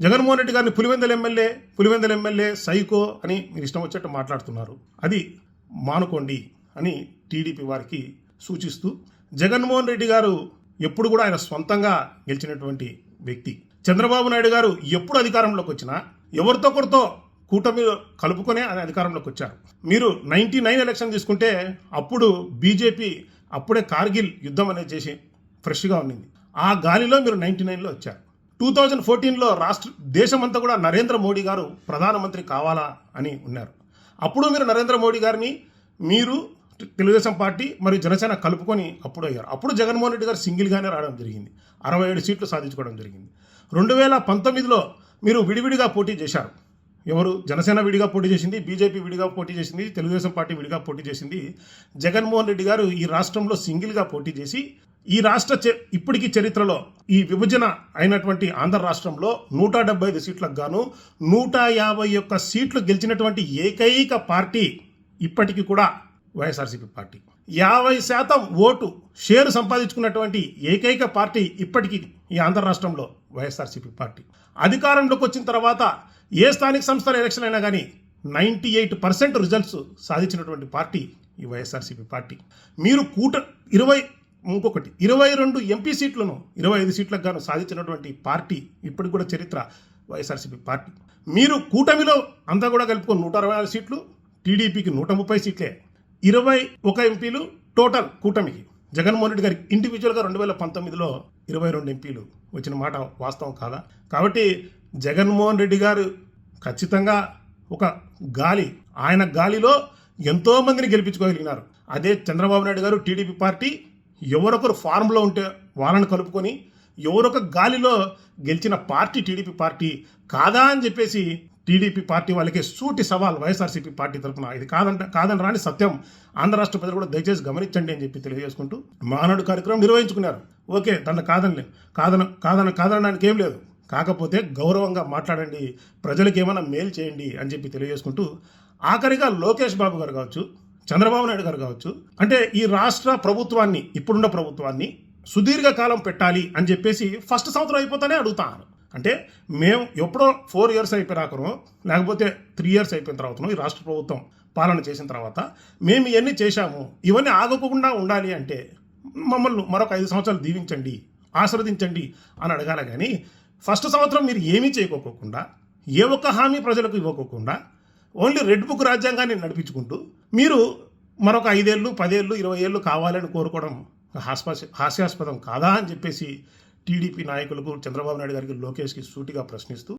జగన్మోహన్ రెడ్డి గారిని Pulivendula MLA psycho అని మీరు ఇష్టం వచ్చేట్టు మాట్లాడుతున్నారు. అది మానుకోండి అని టీడీపీ వారికి సూచిస్తూ, జగన్మోహన్ రెడ్డి గారు ఎప్పుడు కూడా ఆయన సొంతంగా గెలిచినటువంటి వ్యక్తి. చంద్రబాబు నాయుడు గారు ఎప్పుడు అధికారంలోకి వచ్చినా ఎవరితో ఒకరితో కూటమి కలుపుకొనే ఆయన అధికారంలోకి వచ్చారు. మీరు 99 ఎలక్షన్ తీసుకుంటే అప్పుడు బీజేపీ అప్పుడే కార్గిల్ యుద్ధం అనేది చేసి ఫ్రెష్గా ఉన్నింది. ఆ గాలిలో మీరు 99లో వచ్చారు. 2014లో దేశమంతా కూడా నరేంద్ర మోడీ గారు ప్రధానమంత్రి కావాలా అని ఉన్నారు. అప్పుడు మీరు నరేంద్ర మోడీ గారిని మీరు తెలుగుదేశం పార్టీ మరియు జనసేన కలుపుకొని అప్పుడు అయ్యారు. అప్పుడు జగన్మోహన్ రెడ్డి గారు సింగిల్గానే రావడం జరిగింది. 67 సీట్లు సాధించుకోవడం జరిగింది. 2019లో మీరు విడివిడిగా పోటీ చేశారు. ఎవరు? జనసేన విడిగా పోటీ చేసింది, బీజేపీ విడిగా పోటీ చేసింది, తెలుగుదేశం పార్టీ విడిగా పోటీ చేసింది. జగన్మోహన్ రెడ్డి గారు ఈ రాష్ట్రంలో సింగిల్గా పోటీ చేసి ఈ రాష్ట్ర ఇప్పటికీ చరిత్రలో ఈ విభజన అయినటువంటి ఆంధ్ర రాష్ట్రంలో 175 సీట్లకు గాను 151 సీట్లు గెలిచినటువంటి ఏకైక పార్టీ ఇప్పటికీ కూడా వైఎస్ఆర్సీపీ పార్టీ. 50% ఓటు షేరు సంపాదించుకున్నటువంటి ఏకైక పార్టీ ఇప్పటికీ ఈ ఆంధ్ర రాష్ట్రంలో వైఎస్ఆర్సీపీ పార్టీ. అధికారంలోకి వచ్చిన తర్వాత ఏ స్థానిక సంస్థల ఎలక్షన్ అయినా కానీ 98% రిజల్ట్స్ సాధించినటువంటి పార్టీ ఈ వైఎస్ఆర్సీపీ పార్టీ. మీరు 22 ఎంపీ సీట్లను 25 సీట్లకు గాను సాధించినటువంటి పార్టీ ఇప్పటికి కూడా చరిత్ర వైఎస్ఆర్సీపీ పార్టీ. మీరు కూటమిలో అంతా కూడా కలుపుకొని 166 సీట్లు, టీడీపీకి 130 సీట్లే, 21 ఎంపీలు టోటల్ కూటమికి. జగన్మోహన్ రెడ్డి గారికి ఇండివిజువల్గా 2019లో 22 ఎంపీలు వచ్చిన మాట వాస్తవం కాదా? కాబట్టి జగన్మోహన్ రెడ్డి గారు ఖచ్చితంగా ఒక ఆయన గాలిలో ఎంతోమందిని గెలిపించుకోగలిగినారు. అదే చంద్రబాబు నాయుడు గారు టీడీపీ పార్టీ ఎవరొకరు ఫార్మ్లో ఉంటే వాళ్ళని కలుపుకొని ఎవరొక గాలిలో గెలిచిన పార్టీ టీడీపీ పార్టీ కాదా అని చెప్పేసి టీడీపీ పార్టీ వాళ్ళకే సూటి సవాల్ వైఎస్ఆర్సీపీ పార్టీ తరఫున. ఇది కాదని రాని సత్యం. ఆంధ్ర రాష్ట్ర ప్రజలు కూడా దయచేసి గమనించండి అని చెప్పి తెలియజేసుకుంటూ మహానాడు కార్యక్రమం నిర్వహించుకున్నారు. ఓకే, దాంట్లో కాదనడానికి ఏం లేదు. కాకపోతే గౌరవంగా మాట్లాడండి, ప్రజలకు ఏమైనా మేలు చేయండి అని చెప్పి తెలియజేసుకుంటూ, ఆఖరిగా లోకేష్ బాబు గారు కావచ్చు, చంద్రబాబు నాయుడు గారు కావచ్చు, అంటే ఈ రాష్ట్ర ప్రభుత్వాన్ని, ఇప్పుడున్న ప్రభుత్వాన్ని సుదీర్ఘకాలం పెట్టాలి అని చెప్పేసి ఫస్ట్ సంవత్సరం అయిపోతానే అడుగుతాను. అంటే మేము ఎప్పుడో 4 ఇయర్స్ అయిపోయినాకనో లేకపోతే 3 ఇయర్స్ అయిపోయిన తర్వాతనో ఈ రాష్ట్ర ప్రభుత్వం పాలన చేసిన తర్వాత మేము ఇవన్నీ చేశాము, ఇవన్నీ ఆగకుండా ఉండాలి అంటే మమ్మల్ని మరొక 5 సంవత్సరాలు దీవించండి, ఆశీర్వదించండి అని అడగాలి. కానీ ఫస్ట్ సంవత్సరం మీరు ఏమీ చేయకోకుండా, ఏ ఒక్క హామీ ప్రజలకు ఇవ్వకోకుండా ఓన్లీ రెడ్ బుక్ రాజ్యాంగాన్ని నడిపించుకుంటూ మీరు మరొక 5 ఏళ్ళు 10 ఏళ్ళు 20 ఏళ్ళు కావాలని కోరుకోవడం హాస్యాస్పదం కాదా అని చెప్పేసి టీడీపీ నాయకులకు, చంద్రబాబు నాయుడు గారికి, లోకేష్కి సూటిగా ప్రశ్నిస్తూ